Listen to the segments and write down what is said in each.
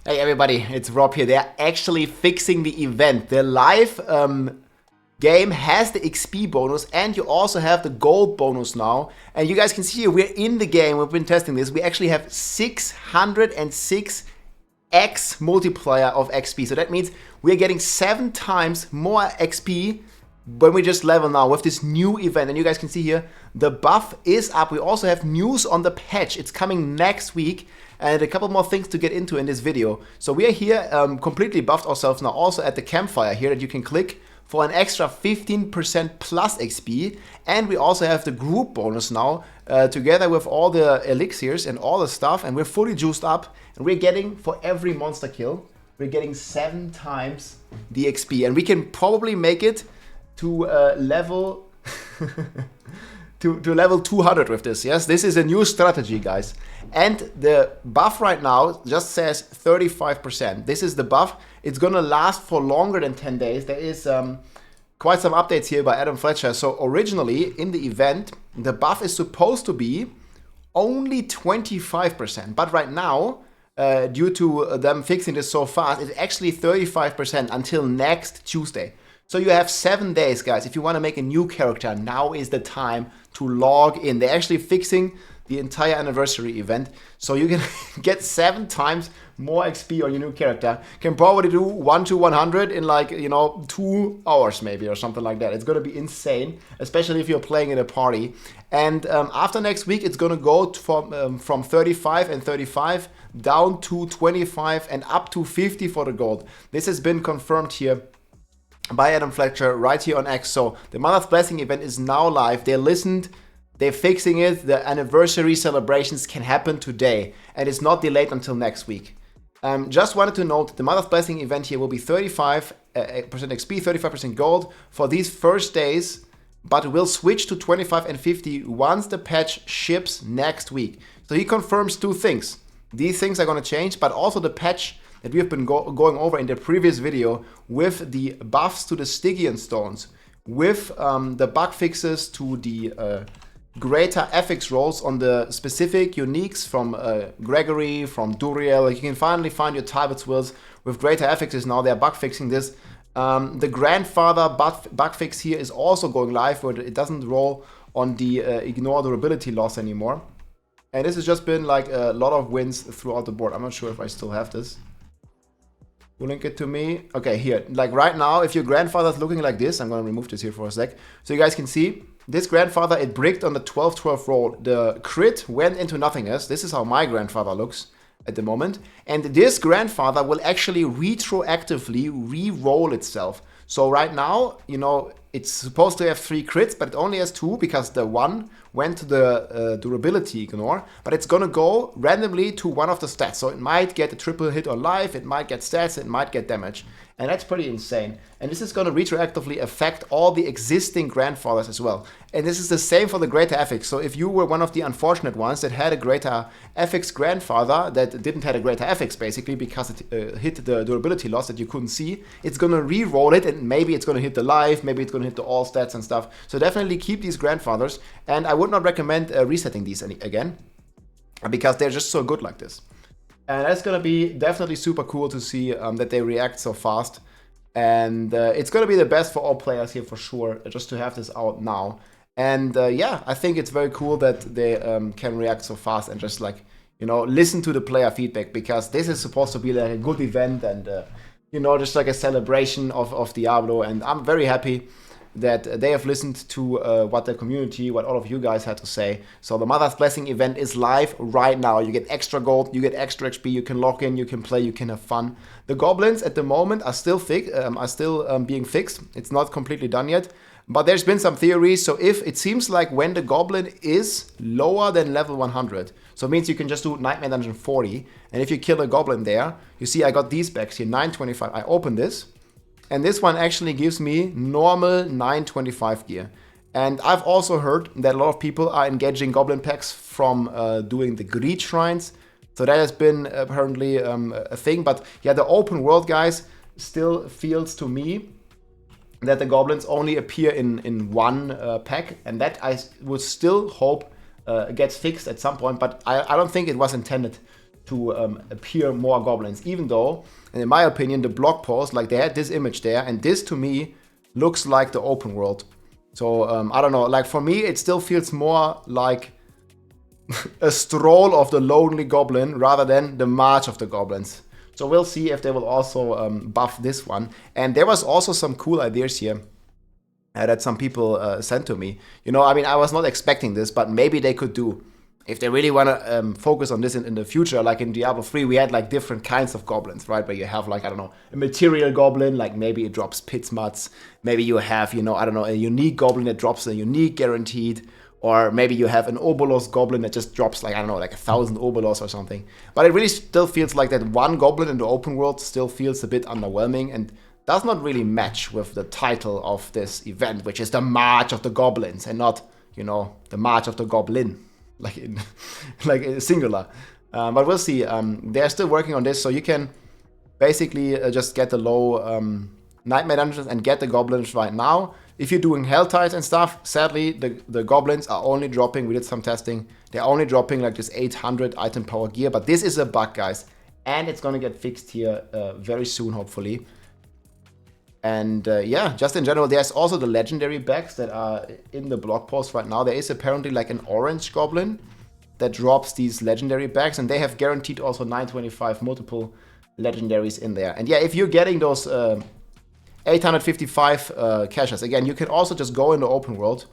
Hey everybody, it's Rob here. They're actually fixing the event. The live game has the XP bonus and you also have the gold bonus now. And you guys can see here, we're in the game, we've been testing this. We actually have 606x multiplier of XP. So that means we're getting 7 times more XP when we just level now with this new event. And you guys can see here, the buff is up. We also have news on the patch. It's coming next week. And a couple more things to get into in this video. So we are here completely buffed ourselves now also at the campfire here that you can click for an extra 15% plus XP. And we also have the group bonus now together with all the elixirs and all the stuff. And we're fully juiced up. And we're getting, for every monster kill, we're getting 7 times the XP. And we can probably make it to level... to level 200 with this. Yes, this is a new strategy, guys. And the buff right now just says 35%. This is the buff. It's gonna last for longer than 10 days. There is quite some updates here by Adam Fletcher. So originally in the event, the buff is supposed to be only 25%. But right now, due to them fixing this so fast, it's actually 35% until next Tuesday. So you have 7 days, guys. If you want to make a new character, now is the time to log in. They're actually fixing the entire anniversary event. So you can get 7 times more XP on your new character. Can probably do 1 to 100 in like, 2 hours maybe or something like that. It's going to be insane, especially if you're playing in a party. And after next week, it's going to go from 35 and 35 down to 25 and up to 50 for the gold. This has been confirmed here by Adam Fletcher right here on X. So the Mother's Blessing event is now live. They listened, they're fixing it. The anniversary celebrations can happen today and it's not delayed until next week. Just wanted to note the Mother's Blessing event here will be 35% XP, 35% gold for these first days, but will switch to 25 and 50 once the patch ships next week. So he confirms 2 things. These things are going to change, but also the patch that we have been going over in the previous video with the buffs to the Stygian Stones, with the bug fixes to the greater Affix rolls on the specific uniques from Gregory, from Duriel. You can finally find your target's wills with greater affixes now. They're bug fixing this. The grandfather bug fix here is also going live where it doesn't roll on the ignore durability loss anymore. And this has just been like a lot of wins throughout the board. I'm not sure if I still have this. Will link it to me. Okay, here. Like right now, if your grandfather's looking like this, I'm going to remove this here for a sec. So you guys can see, this grandfather, it bricked on the 12-12 roll. The crit went into nothingness. This is how my grandfather looks at the moment. And this grandfather will actually retroactively re-roll itself. So right now, it's supposed to have 3 crits, but it only has 2 because the 1 went to the durability ignore. But it's going to go randomly to one of the stats. So it might get a triple hit on life, it might get stats, it might get damage. And that's pretty insane. And this is going to retroactively affect all the existing grandfathers as well. And this is the same for the greater affix. So if you were one of the unfortunate ones that had a greater affix grandfather that didn't have a greater affix basically because it hit the durability loss that you couldn't see, it's going to re-roll it and maybe it's going to hit the life, maybe it's going to hit the all stats and stuff. So definitely keep these grandfathers. And I would not recommend resetting these again because they're just so good like this. And that's going to be definitely super cool to see that they react so fast. And it's going to be the best for all players here for sure, just to have this out now. And yeah, I think it's very cool that they can react so fast and just like, listen to the player feedback, because this is supposed to be like a good event and, just like a celebration of Diablo. And I'm very happy that they have listened to what the community, what all of you guys had to say. So the Mother's Blessing event is live right now. You get extra gold, you get extra XP, you can log in, you can play, you can have fun. The goblins at the moment are still being fixed. It's not completely done yet, but there's been some theories. So if it seems like when the goblin is lower than level 100, so it means you can just do Nightmare Dungeon 40, and if you kill a goblin there, you see I got these bags here, 925. I open this. And this one actually gives me normal 925 gear. And I've also heard that a lot of people are engaging goblin packs from doing the greed shrines. So that has been apparently a thing. But yeah, the open world, guys, still feels to me that the goblins only appear in one pack. And that I would still hope gets fixed at some point. But I don't think it was intended to appear more goblins, even though, and in my opinion, the blog post, like they had this image there, and this to me looks like the open world. So I don't know, like for me, it still feels more like a stroll of the lonely goblin rather than the march of the goblins. So we'll see if they will also buff this one. And there was also some cool ideas here that some people sent to me. You know, I mean, I was not expecting this, but maybe they could do, if they really want to focus on this in the future, like in Diablo 3, we had like different kinds of goblins, right? Where you have like, I don't know, a material goblin, like maybe it drops pit muds. Maybe you have, you know, I don't know, a unique goblin that drops a unique guaranteed. Or maybe you have an Obolos goblin that just drops like, I don't know, like 1,000 Obolos or something. But it really still feels like that one goblin in the open world still feels a bit underwhelming and does not really match with the title of this event, which is the March of the Goblins and not, you know, the March of the Goblin, like in like singular. But we'll see. They're still working on this, so you can basically just get the low Nightmare Dungeons and get the goblins right now. If you're doing Hell Tides and stuff, sadly, the goblins are only dropping, we did some testing, they're only dropping like this 800 item power gear, but this is a bug, guys, and it's gonna get fixed here very soon, hopefully. And yeah, just in general, there's also the legendary bags that are in the blog post right now. There is apparently like an orange goblin that drops these legendary bags, and they have guaranteed also 925 multiple legendaries in there. And yeah, if you're getting those 855 caches. Again, you can also just go in the open world,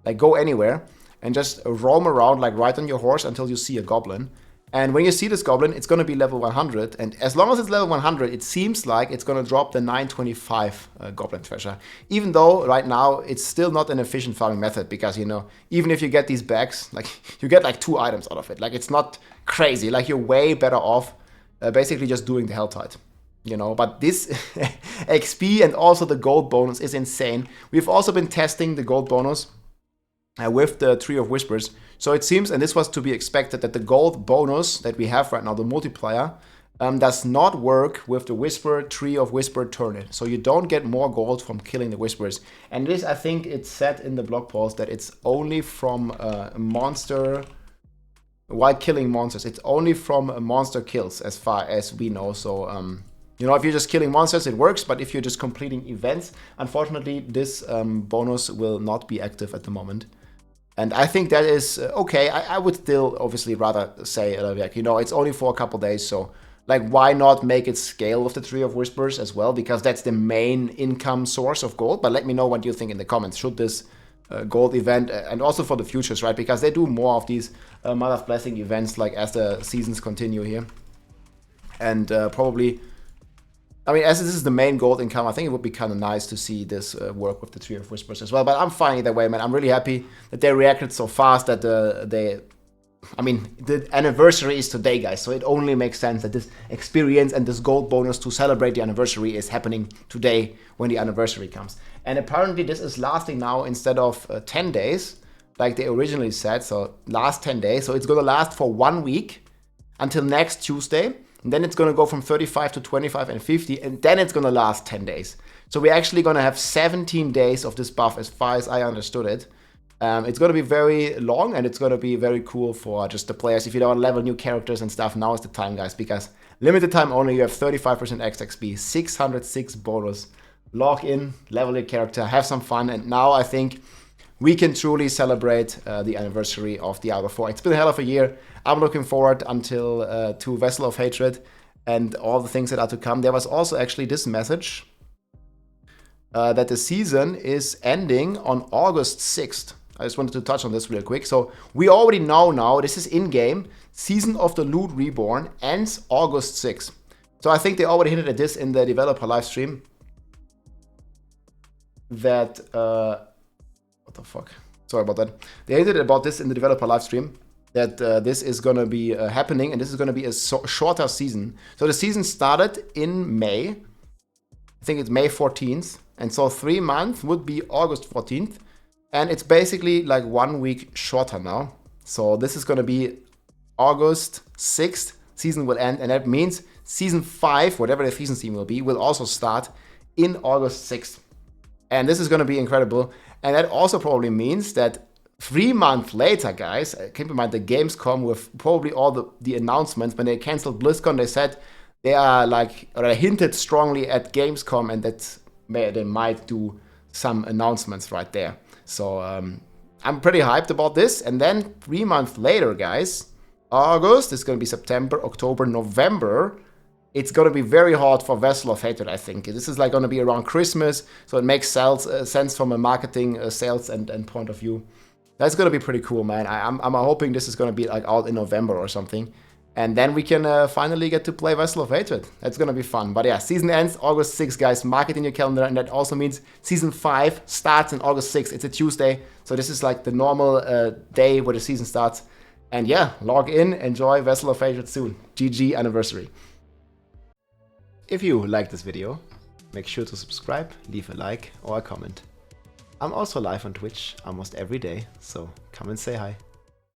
like go anywhere, and just roam around, like ride on your horse until you see a goblin. And when you see this goblin, it's going to be level 100. And as long as it's level 100, it seems like it's going to drop the 925 goblin treasure. Even though right now it's still not an efficient farming method, because, you know, even if you get these bags, like you get like 2 items out of it. Like it's not crazy. Like you're way better off basically just doing the Hell Tide. You know, but this XP and also the gold bonus is insane. We've also been testing the gold bonus with the Tree of Whispers. So it seems, and this was to be expected, that the gold bonus that we have right now, the multiplier, does not work with the Whisper Tree of Whisper Turnip. So you don't get more gold from killing the Whispers. And this, I think it's said in the blog post that it's only from monster, while killing monsters. It's only from monster kills as far as we know. So, you know, if you're just killing monsters, it works, but if you're just completing events, unfortunately, this bonus will not be active at the moment. And I think that is okay. I would still obviously rather say, like, you know, it's only for a couple days, so like, why not make it scale with the Tree of Whispers as well? Because that's the main income source of gold. But let me know what you think in the comments. Should this gold event, and also for the futures, right? Because they do more of these Mother's Blessing events, like as the seasons continue here. And probably, I mean, as this is the main gold income, I think it would be kind of nice to see this work with the Tree of Whispers as well. But I'm fine either way, man. I'm really happy that they reacted so fast, that I mean, the anniversary is today, guys. So it only makes sense that this experience and this gold bonus to celebrate the anniversary is happening today when the anniversary comes. And apparently this is lasting now instead of 10 days, like they originally said. So last 10 days. So it's going to last for 1 week until next Tuesday. And then it's going to go from 35 to 25 and 50, and then it's going to last 10 days. So we're actually going to have 17 days of this buff, as far as I understood it. It's going to be very long, and it's going to be very cool for just the players. If you don't want to level new characters and stuff, now is the time, guys, because limited time only, you have 35% XP, 606 bonus. Log in, level your character, have some fun, and now I think we can truly celebrate the anniversary of Diablo 4. It's been a hell of a year. I'm looking forward until to Vessel of Hatred and all the things that are to come. There was also actually this message that the season is ending on August 6th. I just wanted to touch on this real quick. So we already know now, this is in-game, Season of the Loot Reborn ends August 6th. So I think they already hinted at this in the developer livestream. That, what the fuck? Sorry about that. They hinted about this in the developer livestream. That this is going to be happening, and this is going to be a shorter season. So the season started in May. I think it's May 14th. And so 3 months would be August 14th. And it's basically like 1 week shorter now. So this is going to be August 6th. Season will end. And that means season 5, whatever the season theme will be, will also start in August 6th. And this is going to be incredible. And that also probably means that 3 months later, guys, keep in mind the Gamescom with probably all the announcements. When they canceled BlizzCon, they said they are like, or they hinted strongly at Gamescom, and that they might do some announcements right there. So I'm pretty hyped about this. And then 3 months later, guys, August, it's going to be September, October, November. It's going to be very hard for Vessel of Hatred, I think. This is like going to be around Christmas, so it makes sense from a marketing, sales, and point of view. That's going to be pretty cool, man. I'm hoping this is going to be like out in November or something. And then we can finally get to play Vessel of Hatred. That's going to be fun. But yeah, season ends August 6th, guys. Mark it in your calendar. And that also means season 5 starts on August 6th. It's a Tuesday. So this is like the normal day where the season starts. And yeah, log in, enjoy Vessel of Hatred soon. GG anniversary. If you like this video, make sure to subscribe, leave a like or a comment. I'm also live on Twitch almost every day, so come and say hi.